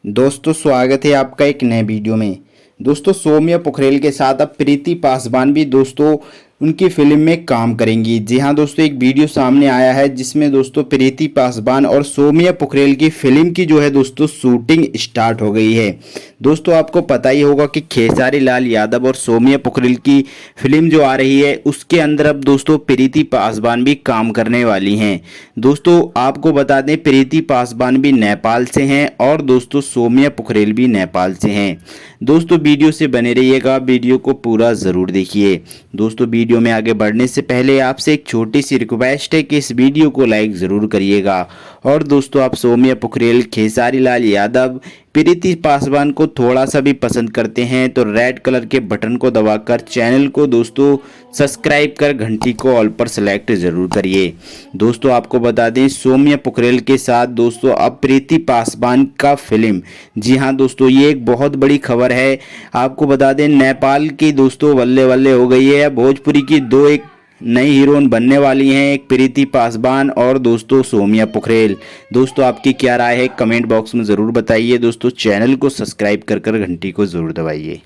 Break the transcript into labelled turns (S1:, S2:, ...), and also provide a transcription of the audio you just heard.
S1: दोस्तों स्वागत है आपका एक नए वीडियो में। दोस्तों सौम्या पोखरेल के साथ अब प्रीति पासवान भी दोस्तों उनकी फिल्म में काम करेंगी। जी हां दोस्तों, एक वीडियो सामने आया है जिसमें दोस्तों प्रीति पासवान और सौम्या पोखरेल की फिल्म की जो है दोस्तों शूटिंग स्टार्ट हो गई है। दोस्तों आपको पता ही होगा कि खेसारी लाल यादव और सौम्या पोखरेल की फिल्म जो आ रही है उसके अंदर अब दोस्तों प्रीति पासवान भी काम करने वाली हैं। दोस्तों आपको बता दें प्रीति पासवान भी नेपाल से हैं और दोस्तों सौम्या पोखरेल भी नेपाल से हैं। दोस्तों वीडियो से बने रहिएगा, वीडियो को पूरा ज़रूर देखिए। दोस्तों वीडियो में आगे बढ़ने से पहले आपसे एक छोटी सी रिक्वेस्ट है कि इस वीडियो को लाइक ज़रूर करिएगा। और दोस्तों आप सौम्या पोखरेल, खेसारी लाल यादव, प्रीति पासवान को थोड़ा सा भी पसंद करते हैं तो रेड कलर के बटन को दबाकर चैनल को दोस्तों सब्सक्राइब कर घंटी को ऑल पर सेलेक्ट जरूर करिए। दोस्तों आपको बता दें सौम्या पोखरेल के साथ दोस्तों अब प्रीति पासवान का फिल्म, जी हाँ दोस्तों ये एक बहुत बड़ी खबर है। आपको बता दें नेपाल की दोस्तों बल्ले बल्ले हो गई है। भोजपुरी की दो एक नई हीरोइन बनने वाली हैं, एक प्रीति पासवान और दोस्तों सौम्या पोखरेल। दोस्तों आपकी क्या राय है कमेंट बॉक्स में ज़रूर बताइए। दोस्तों चैनल को सब्सक्राइब कर घंटी को ज़रूर दबाइए।